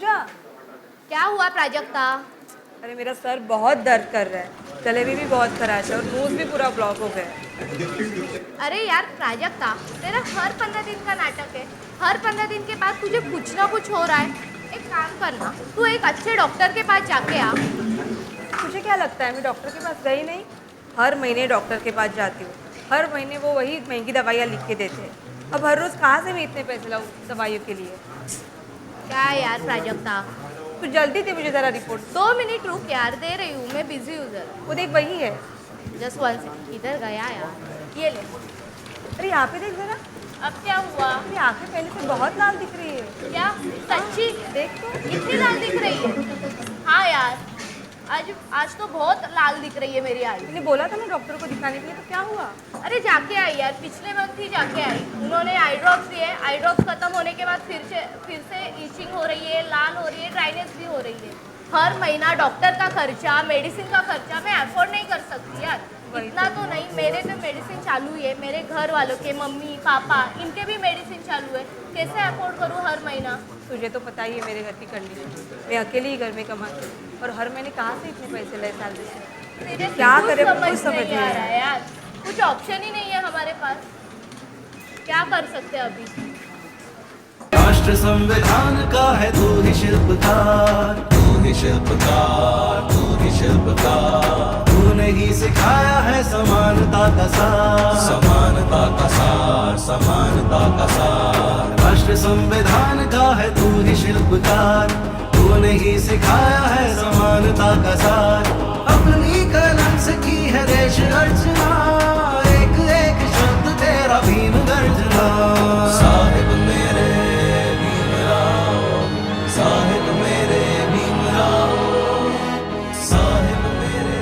पूजा। क्या हुआ प्राजक्ता? अरे मेरा सर बहुत दर्द कर रहा है, गले में भी बहुत खराश है और नोज भी पूरा ब्लॉक हो गया है। अरे यार प्राजक्ता, तेरा हर 15 दिन का नाटक है। हर 15 दिन के बाद तुझे कुछ ना कुछ हो रहा है। एक काम करना, तू एक अच्छे डॉक्टर के पास जाके आ। मुझे क्या लगता है मैं डॉक्टर के पास गई नहीं? हर महीने डॉक्टर के पास जाती हूँ, हर महीने वो वही महंगी दवाइयाँ लिख के देते हैं। अब हर रोज़ कहाँ से मैं इतने पैसे लाऊँ दवाइयों के लिए? क्या यार प्राजक्ता? तो जल्दी दे मुझे ज़रा रिपोर्ट। 2 मिनट रुक यार, दे रही हूँ, मैं बिजी हूँ जरा। वो देख वही है। जस्ट 1 सेकंड, इधर गया यार, ये ले। अरे यहाँ पे देख जरा। अब क्या हुआ? मेरी आंखें पहले से बहुत लाल दिख रही है। क्या सच्ची? देख तो। इतनी लाल दिख रही है? हाँ यार, आज आज तो बहुत लाल दिख रही है मेरी आज। मैंने बोला था ना डॉक्टर को दिखाने के लिए, तो क्या हुआ? अरे जाके आई यार, पिछले वक्त ही जाके आई। उन्होंने आई ड्रॉप्स दिए, आई ड्रॉप्स खत्म होने के बाद फिर से इचिंग हो रही है, लाल हो रही है, ड्राइनेस भी हो रही है। हर महीना डॉक्टर का खर्चा, मेडिसिन का खर्चा मैं अफोर्ड नहीं कर सकती यार। इतना तो नहीं, मेरे तो मेडिसिन चालू है, मेरे घर वालों के, मम्मी पापा, इनके भी मेडिसिन चालू है। कैसे अफोर्ड करूँ हर महीना? तुझे तो पता ही है मेरे घर की कंडीशन, मैं अकेले ही घर में कमाती हूँ और हर महीने कहाँ से इतने पैसे ले सैलरी से? क्या करे कुछ समझ नहीं आ रहा है यार, कुछ ऑप्शन ही नहीं है हमारे पास। क्या कर सकते हैं अभी? राष्ट्र संविधान का है तू ही शिल्पकार, तू ही शिल्पकार, तू ही शिल्पकार। तूने ही सिखाया है समानता का सार, समानता का सार, समानता का सार। राष्ट्र संविधान का है तू ही शिल्पकार, तूने ही सिखाया है समानता का सार। अपनी कलम से की है देश अर्चना, एक एक शब्द तेरा भीम गर्जना। साहिब मेरे भीमराव, साहिब मेरे भीमराव, साहिब मेरे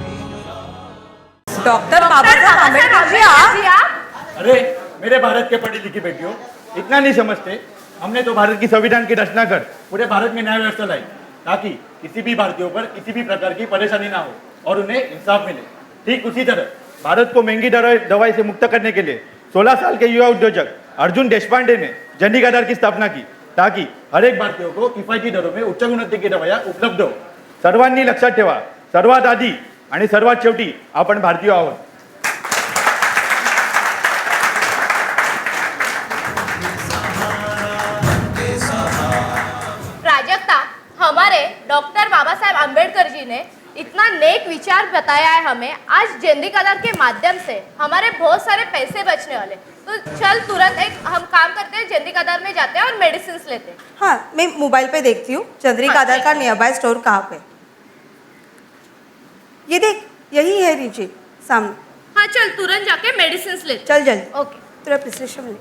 भीमराव। डॉक्टर बाबा साहब अम्बेडकर जी आप? अरे मेरे भारत के पढ़ी लिखी बेटियों, इतना नहीं समझते? हमने तो भारत की संविधान की रचना कर पूरे भारत में न्याय व्यवस्था लाई, ताकि किसी भी भारतीयों पर किसी भी प्रकार की परेशानी ना हो और उन्हें इंसाफ मिले। ठीक उसी तरह भारत को महंगी दवाई से मुक्त करने के लिए 16 साल के युवा उद्योजक अर्जुन देशपांडे ने जननी आधार की स्थापना की, ताकि हर एक भारतीयों को किफायती दरों में उच्च गुणवत्तेची दवाया उपलब्ध हो। सर्वांनी लक्षात ठेवा, सर्वात आधी आणि सर्वात शेवटी आपण भारतीय आहोत। प्राजक्ता, हमारे डॉक्टर बाबा साहेब अम्बेडकर जी ने इतना नेक विचार बताया है हमें। आज जेनरिक आधार के माध्यम से हमारे बहुत सारे पैसे बचने वाले। तो चल तुरंत एक हम काम करते हैं, जेनरिक आधार में जाते हैं और मेडिसिन लेते हैं। हाँ, मैं मोबाइल पे देखती हूँ चंद्रिक हाँ, आधार का नियर बाय स्टोर कहाँ पे। ये देख, यही है नीचे सामने। हाँ चल तुरंत जाके मेडिसिन लेते। चल जल्दी। ओके। तेरा प्रिस्क्रिप्शन ले।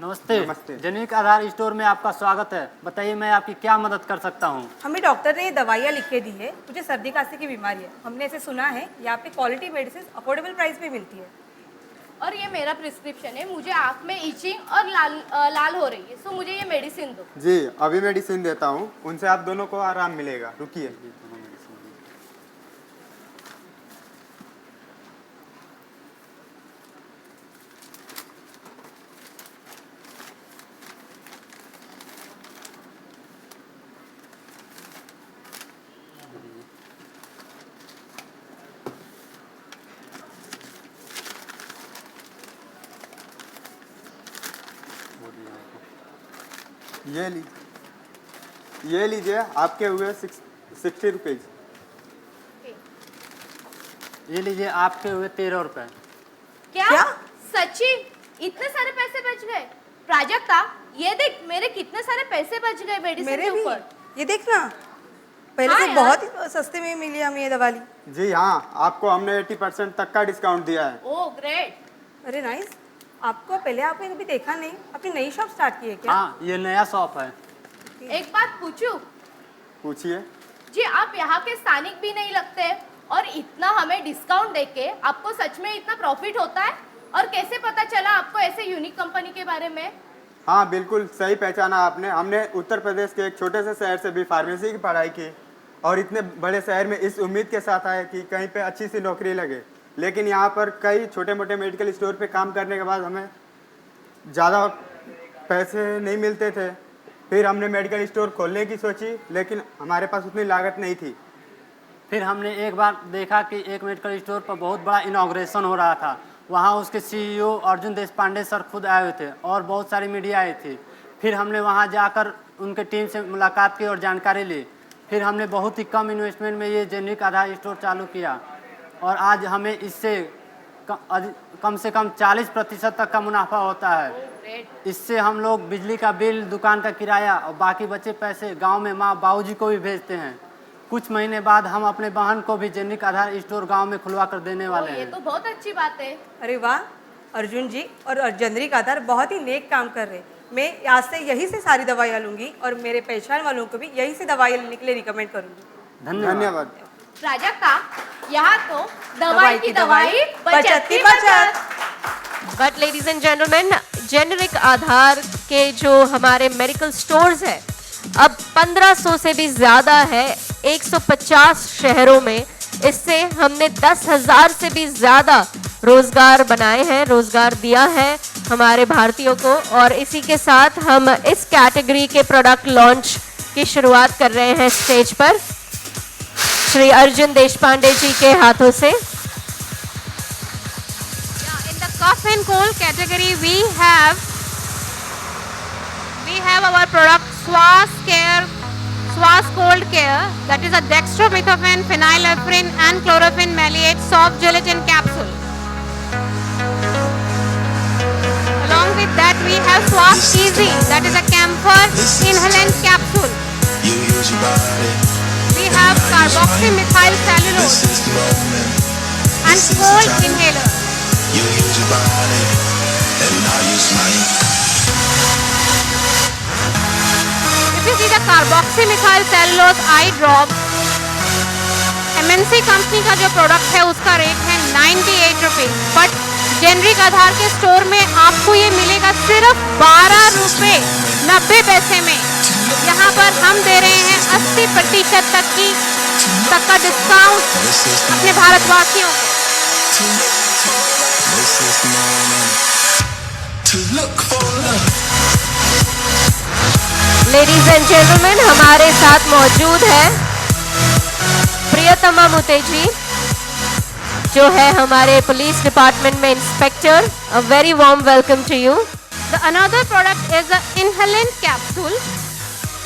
नमस्ते। जननी आधार स्टोर में आपका स्वागत है। बताइए मैं आपकी क्या मदद कर सकता हूँ? हमें डॉक्टर ने ये दवाइयाँ लिख के दी है, मुझे सर्दी खांसी की बीमारी है। हमने ऐसे सुना है यहाँ पे क्वालिटी मेडिसिन अफोर्डेबल प्राइस पे मिलती है। और ये मेरा प्रिस्क्रिप्शन है, मुझे आँख में इचिंग और लाल हो रही है, सो मुझे ये मेडिसिन दो। जी अभी मेडिसिन देता हूँ, उनसे आप दोनों को आराम मिलेगा। रुकिए। ये लीजिए आपके हुए 60 रुपीज़। ये लीजिए आपके हुए 13 रुपए। क्या? सच्ची? इतने सारे पैसे बच गए? प्राजक्ता, ये देख मेरे कितने सारे पैसे बच गए मेडिसिन मेरे के भी ऊपर। ये देखना, पहले हाँ से यार। बहुत ही सस्ते में मिली हमें ये दवाई। जी हाँ, आपको हमने 80% तक का डिस्काउंट दिया है। Oh great. अरे नाइस। आपको पहले आपने कभी देखा नहीं, अपनी नई शॉप स्टार्ट की है क्या? हाँ, ये नया शॉप है। एक बात पूछूं? पूछिए। जी आप यहाँ के स्थानिक भी नहीं लगते और इतना हमें डिस्काउंट देके आपको सच में इतना प्रॉफिट होता है? और कैसे पता चला आपको ऐसे यूनिक कंपनी के बारे में? हाँ बिल्कुल सही पहचाना आपने। हमने उत्तर प्रदेश के एक छोटे से शहर से भी फार्मेसी की पढ़ाई की और इतने बड़े शहर में इस उम्मीद के साथ आए कि कहीं पे अच्छी सी नौकरी लगे। लेकिन यहाँ पर कई छोटे मोटे मेडिकल स्टोर पे काम करने के बाद हमें ज़्यादा पैसे नहीं मिलते थे, फिर हमने मेडिकल स्टोर खोलने की सोची, लेकिन हमारे पास उतनी लागत नहीं थी। फिर हमने एक बार देखा कि एक मेडिकल स्टोर पर बहुत बड़ा इनॉग्रेशन हो रहा था। वहाँ उसके सीईओ अर्जुन देशपांडे सर खुद आए हुए थे और बहुत सारी मीडिया आई थी। फिर हमने वहाँ जाकर उनके टीम से मुलाकात की और जानकारी ली। फिर हमने बहुत ही कम इन्वेस्टमेंट में ये जेनरिक आधार स्टोर चालू किया और आज हमें इससे कम से कम 40% तक का मुनाफा होता है। इससे हम लोग बिजली का बिल, दुकान का किराया और बाकी बचे पैसे गांव में माँ बाबूजी को भी भेजते हैं। कुछ महीने बाद हम अपने बहन को भी जेनरिक आधार स्टोर गांव में खुलवा कर देने वाले ये हैं। तो बहुत अच्छी बात है। अरे वाह अर्जुन जी और जेनरिक आधार बहुत ही नेक काम कर रहे हैं। मैं आज से यहीं से सारी दवाइयाँ लूँगी और मेरे पहचान वालों को भी यहीं से दवाइयाँ लेने के लिए रिकमेंड करूँगी। धन्यवाद। प्राजक्ता, यहाँ तो दवाई की दवाई, बचत की बचत। But ladies and gentleman, generic Aadhaar के जो हमारे मेडिकल स्टोर्स हैं अब 1500 से भी ज़्यादा है 150 शहरों में। इससे हमने 10,000 से भी ज़्यादा रोज़गार बनाए हैं, रोज़गार दिया है हमारे भारतीयों को। और इसी के साथ हम इस कैटेगरी के प्रोडक्ट लॉन्च की शुरुआत कर रहे हैं स्टेज पर श्री अर्जुन देशपांडे जी के हाथों से। In the cough and cold category, we have our product Swas Cold Care, that is a dextromethorphan, phenylephrine and chlorophene maleate soft gelatin capsule. Along with that, we have Swas Easy, that is a camphor inhalant capsule. We have carboxymethyl cellulose and cold inhaler. If you see the carboxymethyl cellulose eye drop, MNC company का जो product है उसका rate है 98 rupees, but generic Aadhaar के store में आपको ये मिलेगा सिर्फ 12 रुपये 90 पैसे में। यहाँ पर हम दे रहे हैं 80% तक का डिस्काउंट अपने भारतवासियों को। लेडीज एंड जेंटलमैन, हमारे साथ मौजूद है प्रियतमा मुतेजी जो है हमारे पुलिस डिपार्टमेंट में inspector. A very warm welcome to you. The another product is an inhalant capsule.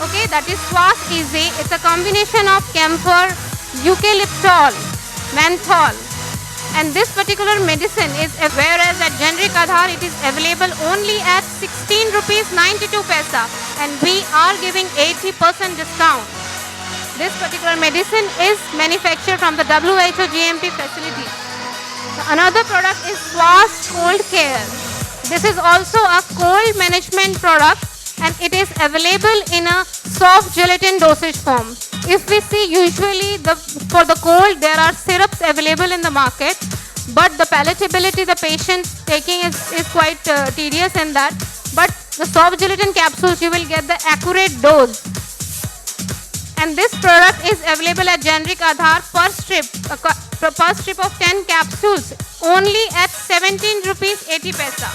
Okay, that is Swas Easy. It's a combination of camphor, eucalyptol, menthol, and this particular medicine is, whereas at generic Aadhaar it is available only at 16 rupees 92 paisa, and we are giving 80% discount. This particular medicine is manufactured from the WHO GMP facility. The another product is Swas Cold Care. This is also a cold management product, and it is available in a soft gelatin dosage form. If we see, usually for the cold there are syrups available in the market, but the palatability the patient taking is quite tedious in that. But the soft gelatin capsules, you will get the accurate dose, and this product is available at generic Aadhaar per strip of 10 capsules only at 17 rupees 80 paisa.